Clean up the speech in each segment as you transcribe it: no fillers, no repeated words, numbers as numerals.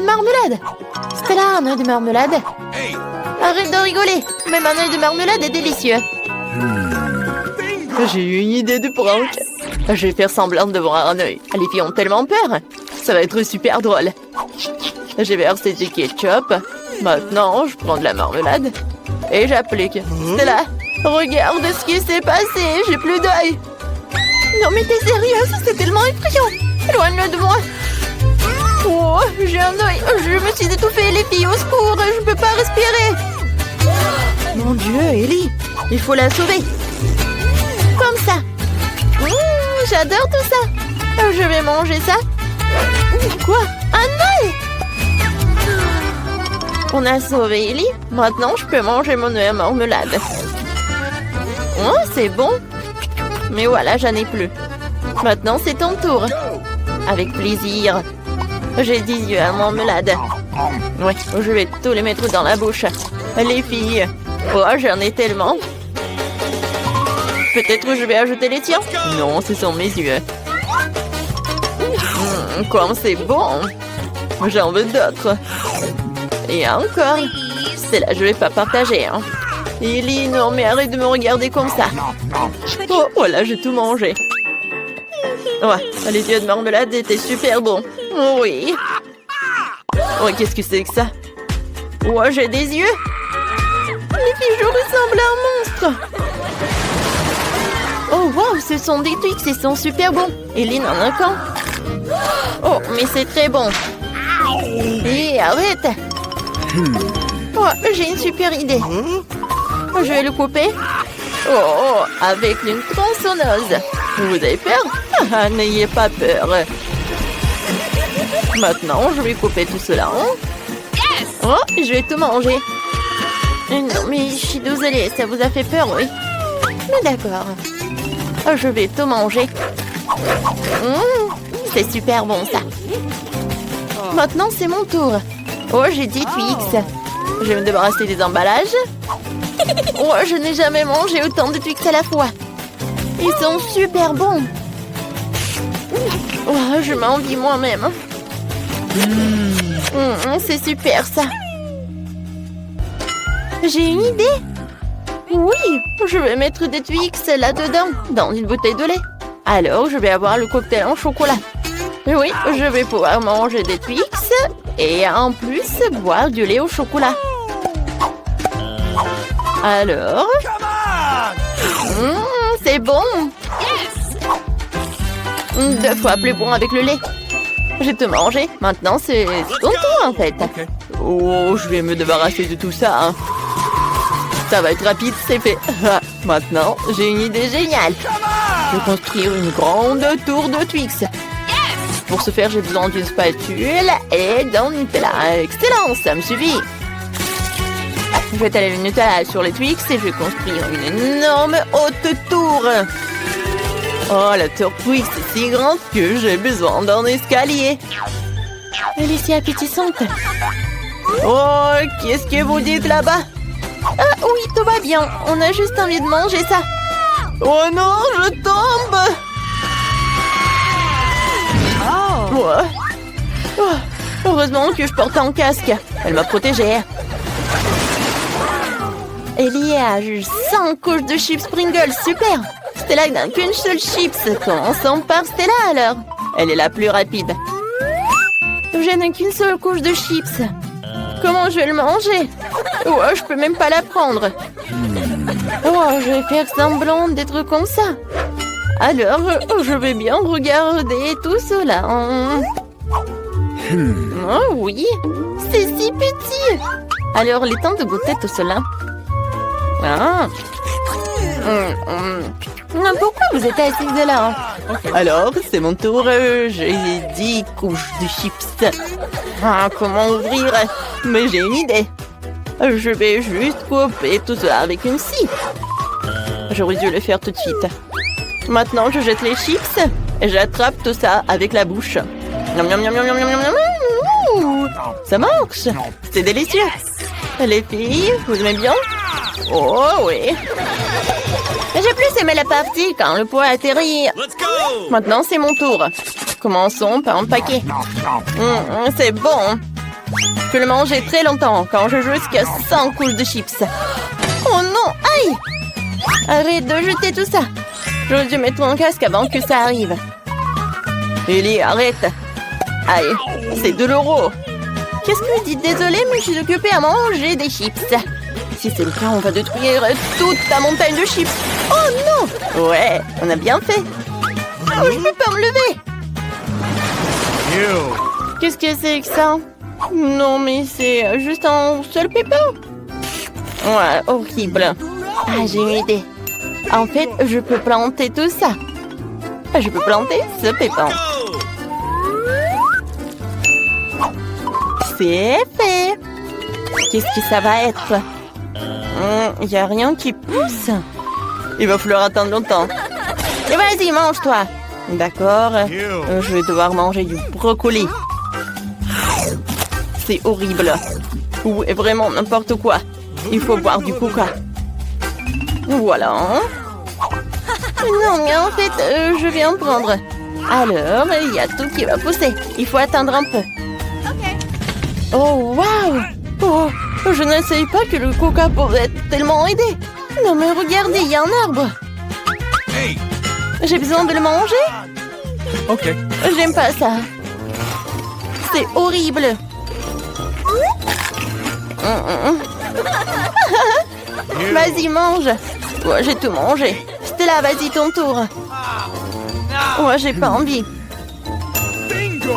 de marmelade. Stella, un œuf de marmelade. Arrête de rigoler. Même un œuf de marmelade est délicieux. J'ai eu une idée de prank. Je vais faire semblant de voir un œil. Les filles ont tellement peur. Ça va être super drôle. J'ai versé du ketchup. Maintenant, je prends de la marmelade. Et j'applique. Stella, regarde ce qui s'est passé. J'ai plus d'œil. Non mais t'es sérieuse? C'est tellement effrayant. Éloigne-le de moi. Oh, j'ai un œil. Je me suis étouffée. Les filles, au secours. Je peux pas respirer. Mon Dieu, Ellie. Il faut la sauver. Comme ça. J'adore tout ça. Je vais manger ça. Quoi? Un œil? On a sauvé Ellie. Maintenant, je peux manger mon œuf à marmelade. Oh, c'est bon. Mais voilà, j'en ai plus. Maintenant, c'est ton tour. Avec plaisir. J'ai 10 yeux à marmelade. Ouais, je vais tous les mettre dans la bouche. Les filles. Oh, j'en ai tellement. Peut-être je vais ajouter les tiens. Non, ce sont mes yeux. Comme c'est bon. J'en veux d'autres. Et encore. C'est là, je vais pas partager. Hein. Ellie, non, mais arrête de me regarder comme ça. Oh, voilà, j'ai tout mangé. Ouais, les yeux de marmelade étaient super bons. Oui. Oh, qu'est-ce que c'est que ça? Oh, j'ai des yeux. Les filles, je ressemble à un monstre. Oh, wow, ce sont des Twix, ils sont super bons. Ellie en a qu'un. Oh, mais c'est très bon. Hé, arrête. Oh, j'ai une super idée. Je vais le couper. Oh, avec une tronçonneuse. Vous avez peur? Ah, n'ayez pas peur. Maintenant, je vais couper tout cela. Oh, je vais tout manger. Non, mais je suis désolée, ça vous a fait peur, oui? Mais d'accord. Je vais tout manger. C'est super bon, ça. Maintenant, c'est mon tour. Oh, j'ai 10 Twix. Je vais me débarrasser des emballages. Oh, je n'ai jamais mangé autant de Twix à la fois. Ils sont super bons. Oh, je m'envie moi-même. C'est super, ça. J'ai une idée. Oui, je vais mettre des Twix là-dedans, dans une bouteille de lait. Alors, je vais avoir le cocktail en chocolat. Oui, je vais pouvoir manger des Twix et en plus boire du lait au chocolat. Alors... c'est bon. 2 fois plus bon avec le lait. J'ai tout mangé. Maintenant, c'est ton tour, en fait. Oh, je vais me débarrasser de tout ça. Hein. Ça va être rapide, c'est fait. Maintenant, j'ai une idée géniale. Je vais construire une grande tour de Twix. Pour ce faire, j'ai besoin d'une spatule et d'un Nutella. Excellent, ça me suffit. Je vais étaler le Nutella sur les Twix et je vais construire une énorme haute tour. Oh, la tour Twix est si grande que j'ai besoin d'un escalier. Elle est si appétissante. Oh, qu'est-ce que vous dites là-bas? Ah oui, tout va bien. On a juste envie de manger ça. Oh non, je tombe. Oh, heureusement que je portais un casque. Elle m'a protégée. Ellie a juste 5 couches de chips Pringles. Super. Stella n'a qu'une seule chips. Commençons par Stella alors. Elle est la plus rapide. Je n'ai qu'une seule couche de chips. Comment je vais le manger? Oh, je peux même pas la prendre. Oh, je vais faire semblant d'être comme ça. Alors, je vais bien regarder tout cela. Oh oui, c'est si petit. Alors, il est temps de goûter tout cela. Ah. Pourquoi vous êtes assise là? Alors, c'est mon tour. J'ai 10 couches de chips. Ah, comment ouvrir? Mais j'ai une idée. Je vais juste couper tout cela avec une scie. J'aurais dû le faire tout de suite. Maintenant, je jette les chips et j'attrape tout ça avec la bouche. Miam, miam, miam, miam, miam, miam, miam. Ouh, ça marche. C'est délicieux. Les filles, vous aimez bien? Oh oui. J'ai plus aimé la partie quand le poids atterrit. Maintenant, c'est mon tour. Commençons par empaquer. C'est bon. Je peux le manger très longtemps quand je joue jusqu'à 100 couches de chips. Oh non, aïe! Arrête de jeter tout ça. J'aurais dû mettre mon casque avant que ça arrive. Ellie, arrête. Aïe, c'est de l'euro. Qu'est-ce que je dis? Désolée, mais je suis occupée à manger des chips. Si c'est le cas, on va détruire toute ta montagne de chips. Oh non! Ouais, on a bien fait. Oh, je peux pas me lever. Qu'est-ce que c'est que ça? Non, mais c'est juste un seul pépin. Ouais, horrible. Ah, j'ai une idée. En fait, je peux planter tout ça. Je peux planter ce pépin. C'est fait. Qu'est-ce que ça va être? Il n'y a rien qui pousse. Il va falloir attendre longtemps. Et vas-y, mange-toi. D'accord. Je vais devoir manger du brocoli. C'est horrible. Ou vraiment n'importe quoi. Il faut boire du coca. Voilà. Non, mais en fait, je vais en prendre. Alors, il y a tout qui va pousser. Il faut attendre un peu. Oh, waouh! Oh, je ne savais pas que le coca pouvait tellement aider. Non, mais regardez, il y a un arbre. J'ai besoin de le manger? Ok. J'aime pas ça. C'est horrible. Vas-y, mange. Ouais, j'ai tout mangé. Stella, vas-y, ton tour. Ouais, j'ai pas envie.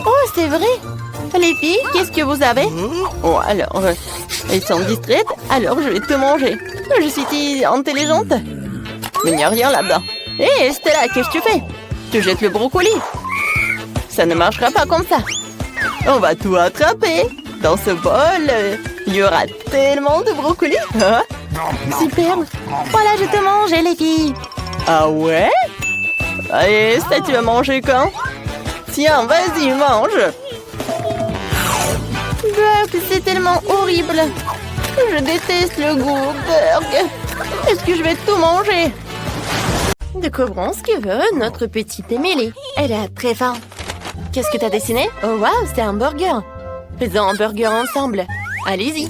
Oh, c'est vrai. Les filles, qu'est-ce que vous avez? Oh, alors, elles sont distraites, alors je vais te manger. Je suis si intelligente. Mais il n'y a rien là-bas. Hé, Stella, qu'est-ce que tu fais? Tu jettes le brocoli. Ça ne marchera pas comme ça. On va tout attraper. Dans ce bol, il y aura tellement de brocoli. Hein? Super. Voilà, je te mange, les filles. Ah ouais? Allez, ça, tu vas manger quand? Tiens, vas-y, mange. C'est tellement horrible. Je déteste le goût. Burg. Est-ce que je vais tout manger? Découvrons ce que veut notre petite Émilie. Elle a très faim. Qu'est-ce que t'as dessiné? Oh waouh, c'est un burger. Faisons un burger ensemble. Allez-y.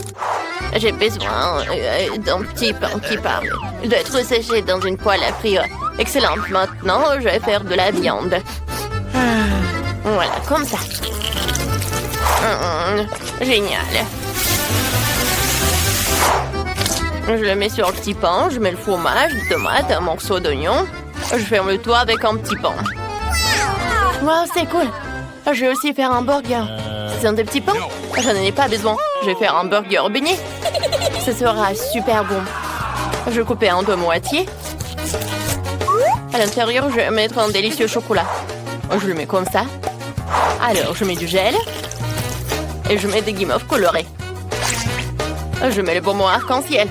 J'ai besoin d'un petit pain qui parle. Il doit être séché dans une poêle à frire. Excellent. Maintenant, je vais faire de la viande. Voilà, comme ça. Génial. Je le mets sur le petit pain, je mets le fromage, des tomates, un morceau d'oignon. Je ferme le toit avec un petit pain. Wow, c'est cool. Je vais aussi faire un burger. C'est un des petits pains? Je n'en ai pas besoin. Je vais faire un burger beignet. Ce sera super bon. Je vais couper en deux moitiés. À l'intérieur, je vais mettre un délicieux chocolat. Je le mets comme ça. Alors, je mets du gel. Et je mets des guimauves colorées. Je mets le bonbon arc-en-ciel.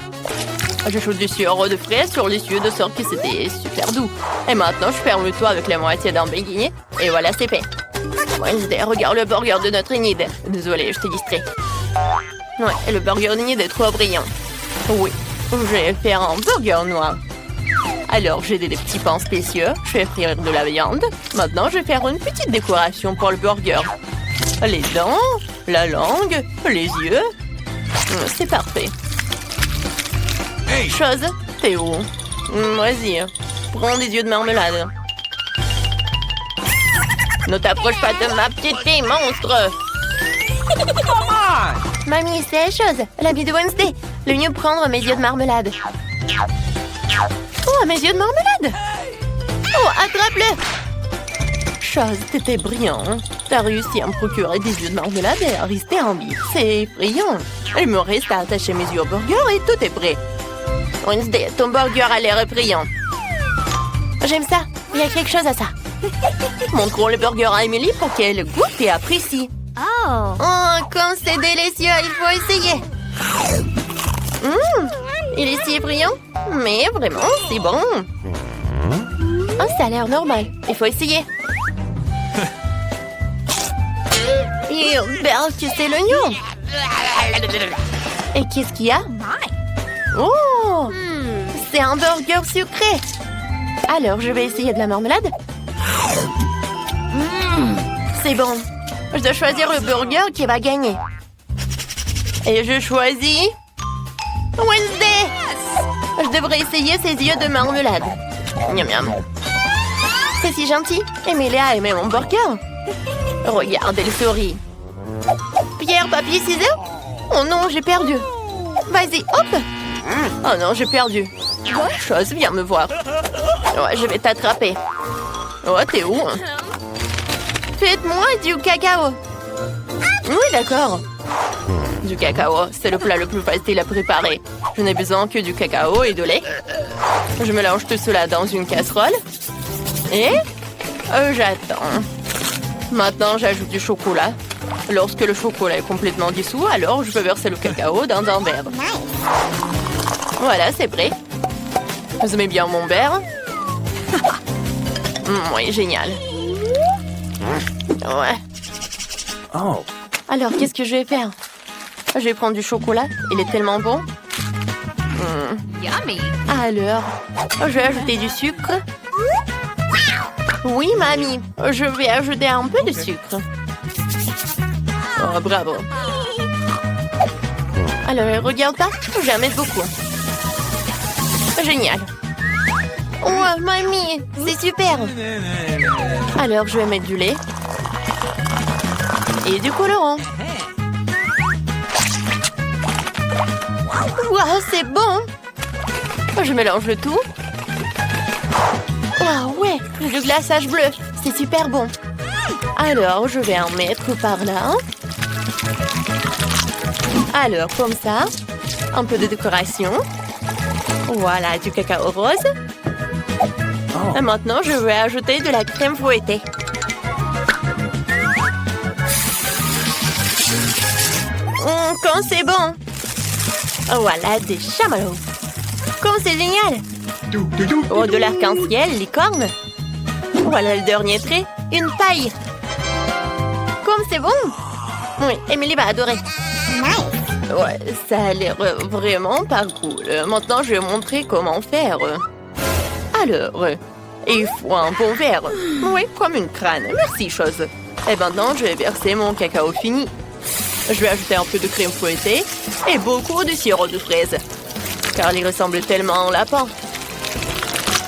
J'ajoute du sirop de fraise sur les yeux de sorte que c'était super doux. Et maintenant, je ferme le toit avec la moitié d'un beignet. Et voilà, c'est fait. Wednesday, regarde le burger de notre Enid. Désolée, je t'ai distrait. Ouais, le burger d'Enid est trop brillant. Oui, je vais faire un burger noir. Alors, j'ai des petits pains spéciaux. Je vais frire de la viande. Maintenant, je vais faire une petite décoration pour le burger. Les dents, la langue, les yeux. C'est parfait. Chose, t'es où? Vas-y, prends des yeux de marmelade. Ne t'approche pas de ma petite fille, monstre! Mamie, c'est Chose, l'amie de Wednesday. Le mieux prendre mes yeux de marmelade. Oh, mes yeux de marmelade! Oh, attrape-le! Chose, t'étais brillant. T'as réussi à me procurer des yeux de marmelade et à rester en vie. C'est effrayant. Il me reste à attacher mes yeux au burger et tout est prêt. Wednesday, ton burger a l'air brillant. J'aime ça. Il y a quelque chose à ça. Montrons le burger à Emily pour qu'elle goûte et apprécie. Oh, comme c'est délicieux, il faut essayer. Il est si brillant, mais vraiment, c'est bon. Oh, ça a l'air normal. Il faut essayer. Tu sais l'oignon. Et qu'est-ce qu'il y a? Oh, c'est un burger sucré. Alors, je vais essayer de la marmelade. C'est bon. Je dois choisir le burger qui va gagner. Et je choisis... Wednesday! Je devrais essayer ses yeux de marmelade. Miam miam. C'est si gentil. Emilia a aimé mon burger. Regarde, elle sourit. Pierre, papier, ciseaux? Oh non, j'ai perdu. Vas-y, hop. Oh non, j'ai perdu. Bonne chose, viens me voir. Ouais, je vais t'attraper. Oh, t'es où? Faites-moi du cacao. Oui, d'accord. Du cacao, c'est le plat le plus facile à préparer. Je n'ai besoin que du cacao et de lait. Je mélange tout cela dans une casserole. Et j'attends. Maintenant, j'ajoute du chocolat. Lorsque le chocolat est complètement dissous, alors je peux verser le cacao dans un verre. Voilà, c'est prêt. Vous aimez bien mon verre? Oui, génial. Ouais. Oh. Alors, qu'est-ce que je vais faire? Je vais prendre du chocolat. Il est tellement bon. Yummy. Alors, je vais ajouter du sucre. Oui, mamie. Je vais ajouter un peu de sucre. Oh, bravo. Alors, regarde pas. Je vais en mettre beaucoup. Génial. Oh, mamie, c'est super. Alors, je vais mettre du lait. Et du colorant. Waouh, c'est bon. Je mélange le tout. Waouh, ouais, le glaçage bleu. C'est super bon. Alors, je vais en mettre par là. Alors, comme ça. Un peu de décoration. Voilà, du cacao rose. Et maintenant, je vais ajouter de la crème fouettée. Quand c'est bon. Voilà, des chamallows. Comme c'est génial. Oh, de l'arc-en-ciel, licorne. Voilà le dernier trait, une paille. Comme c'est bon. Oui, Emily va adorer. Ouais, ça a l'air vraiment pas cool. Maintenant, je vais montrer comment faire. Alors, il faut un bon verre. Oui, comme une crâne. Merci, chose. Et maintenant, je vais verser mon cacao fini. Je vais ajouter un peu de crème fouettée et beaucoup de sirop de fraise. Car il ressemble tellement au lapin.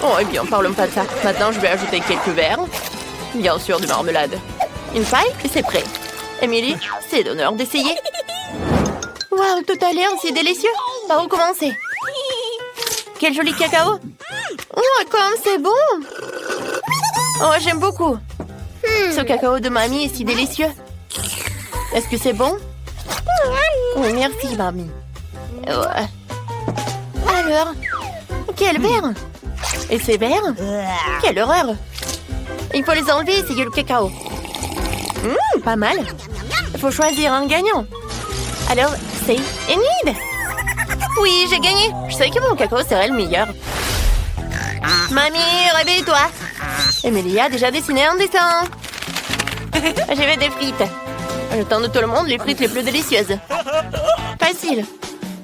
Oh, eh bien, parlons pas de ça. Maintenant, je vais ajouter quelques verres. Bien sûr, de marmelade. Une paille et c'est prêt. Emily, c'est d'honneur d'essayer. Waouh, tout a l'air si délicieux. Par où commencer? Quel joli cacao. Oh, comme c'est bon. Oh, j'aime beaucoup. Ce cacao de mamie est si délicieux. Est-ce que c'est bon? Oui, merci, mamie. Ouais. Alors, quel verre? Et ces verres? Quelle horreur! Il faut les enlever et essayer le cacao. Pas mal. Il faut choisir un gagnant. Alors, c'est Enid. Oui, j'ai gagné. Je savais que mon cacao serait le meilleur. Mamie, réveille-toi. Emilia a déjà dessiné un dessin. J'ai fait des frites. Je tente de tout le monde les frites les plus délicieuses. Facile.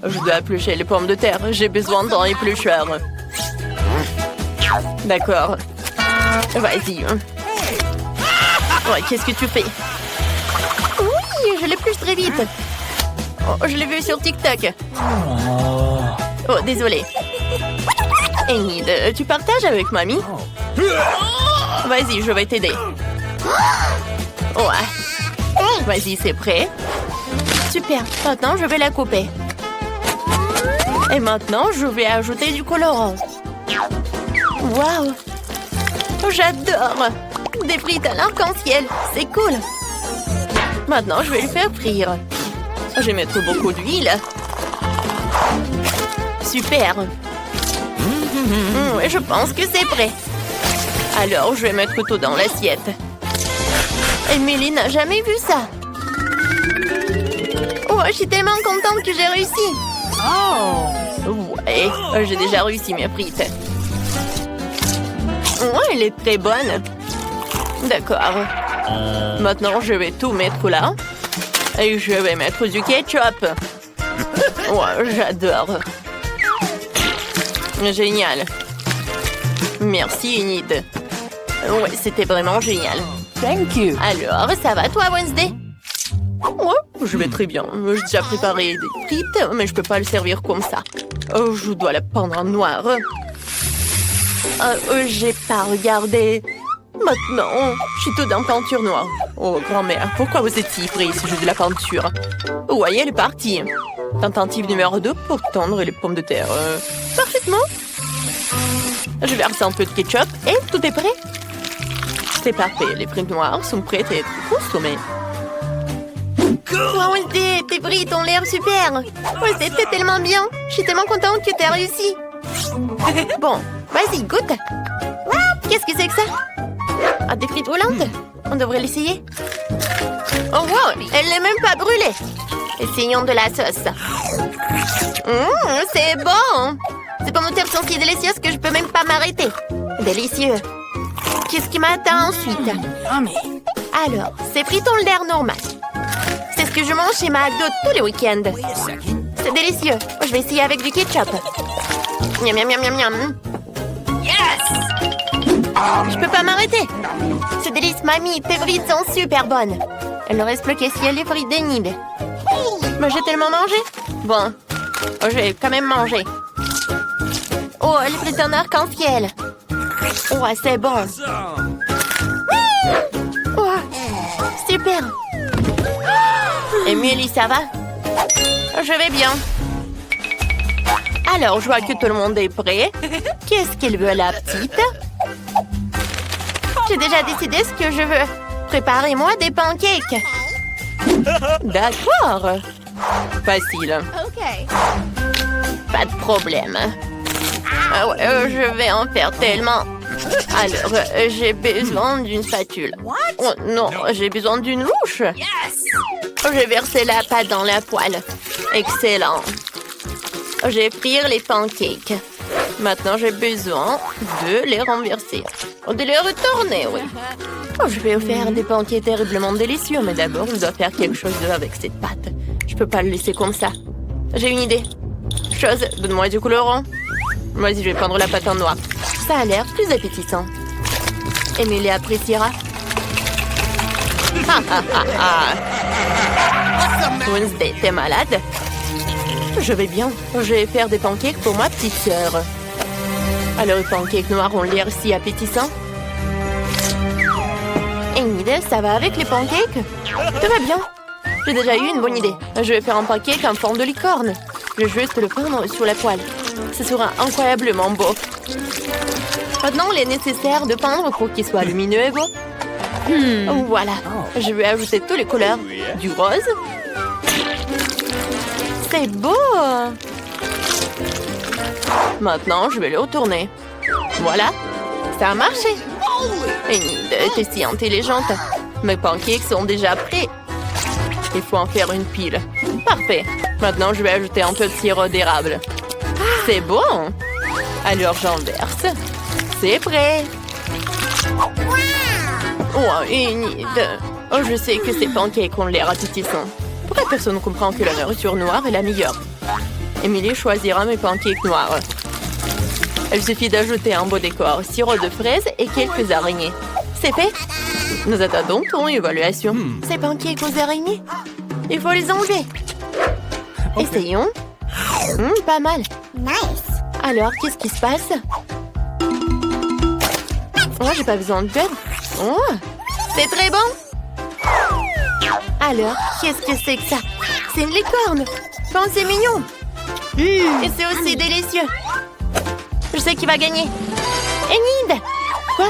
Je dois éplucher les pommes de terre. J'ai besoin d'un éplucheur. D'accord. Vas-y. Ouais, qu'est-ce que tu fais? Oui, je l'épluche très vite. Oh, je l'ai vu sur TikTok. Oh, désolé. Enid, tu partages avec mamie? Vas-y, je vais t'aider. Ouais. Vas-y, c'est prêt. Super. Maintenant, je vais la couper. Et maintenant, je vais ajouter du colorant. Waouh! J'adore! Des frites à l'arc-en-ciel, c'est cool! Maintenant, je vais le faire frire. Je vais mettre beaucoup d'huile. Super! Je pense que c'est prêt. Alors, je vais mettre tout dans l'assiette. Emily n'a jamais vu ça. Oh, je suis tellement contente que j'ai réussi. Oh! Ouais, j'ai déjà réussi mes frites. Ouais, elle est très bonne. D'accord. Maintenant, je vais tout mettre là. Et je vais mettre du ketchup. Ouais, j'adore. Génial. Merci, Enid. Ouais, c'était vraiment génial. Thank you. Alors, ça va toi, Wednesday? Ouais, je vais très bien. J'ai déjà préparé des frites, mais je peux pas le servir comme ça. Oh, je dois la peindre en noir. J'ai pas regardé. Maintenant, je suis toute en peinture noire. Oh, grand-mère, pourquoi vous êtes si frais si je de la peinture? Ouais, elle est partie. Tentative numéro 2 pour tendre les pommes de terre. Parfaitement. Je verse un peu de ketchup et tout est prêt. C'est parfait, les frites noires sont prêtes à être consommées. Wow, tes frites ont l'air super. C'était tellement bien. Je suis tellement contente que tu as réussi. Bon, vas-y, goûte. Qu'est-ce que c'est que ça? Ah, des frites roulantes? On devrait l'essayer. Oh wow, elle n'est même pas brûlée. Essayons de la sauce. C'est bon. Ces pommes de terre sont si délicieuses que je peux même pas m'arrêter. Délicieux. Qu'est-ce qui m'attend ensuite? Alors, ces frites ont l'air normal. C'est ce que je mange chez McDo tous les week-ends. C'est délicieux. Je vais essayer avec du ketchup. Miam, miam, miam, miam, miam. Je peux pas m'arrêter. C'est délice, mamie. Tes frites sont super bonnes. Elle ne reste plus qu'à essayer les frites d'Enid. Mais j'ai tellement mangé. Bon, j'ai quand même mangé. Oh, les frites en arc-en-ciel. Oh, c'est bon. Oh, super. Emily, ça va? Je vais bien. Alors, je vois que tout le monde est prêt. Qu'est-ce qu'elle veut, la petite? J'ai déjà décidé ce que je veux. Préparez-moi des pancakes. D'accord. Facile. Pas de problème. Ah ouais, je vais en faire tellement. Alors, j'ai besoin d'une spatule. Oh non, j'ai besoin d'une louche. J'ai versé la pâte dans la poêle. Excellent. J'ai pris les pancakes. Maintenant, j'ai besoin de les renverser. De les retourner, oui. Oh, je vais faire des pancakes terriblement délicieux, mais d'abord, je dois faire quelque chose avec cette pâte. Je peux pas le laisser comme ça. J'ai une idée. Donne-moi du colorant. Vas-y, je vais prendre la pâte en noir. Ça a l'air plus appétissant. Emily appréciera. Wednesday, t'es malade? Je vais bien. Je vais faire des pancakes pour ma petite sœur. Alors, les pancakes noirs ont l'air si appétissants. Enid, ça va avec les pancakes? Tout va bien. J'ai déjà eu une bonne idée. Je vais faire un pancake en forme de licorne. Je vais juste le peindre sur la poêle. Ce sera incroyablement beau. Maintenant, il est nécessaire de peindre pour qu'il soit lumineux et beau. Voilà. Je vais ajouter tous les couleurs. Du rose. C'est beau. Maintenant, je vais le retourner. Voilà. Ça a marché. Enid, t'es si intelligente. Mes pancakes sont déjà prêts. Il faut en faire une pile. Parfait. Maintenant, je vais ajouter un peu de sirop d'érable. C'est bon. Alors, j'en verse. C'est prêt. Oh, Enid. Oh, je sais que ces pancakes ont l'air appétissants. Pourquoi personne ne comprend que la nourriture noire est la meilleure? Emily choisira mes pancakes noirs. Il suffit d'ajouter un beau décor, sirop de fraises et quelques araignées. C'est fait. Nous attendons ton évaluation. Ces pancakes aux araignées? Il faut les enlever. Essayons. Pas mal. Nice. Alors, qu'est-ce qui se passe? Oh, j'ai pas besoin de beurre. Oh, c'est très bon. Alors, qu'est-ce que c'est que ça? C'est une licorne. Bon, c'est mignon. Et c'est aussi délicieux. Je sais qui va gagner. Enid! Quoi?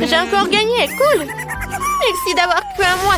J'ai encore gagné. Cool. Merci d'avoir cru à moi.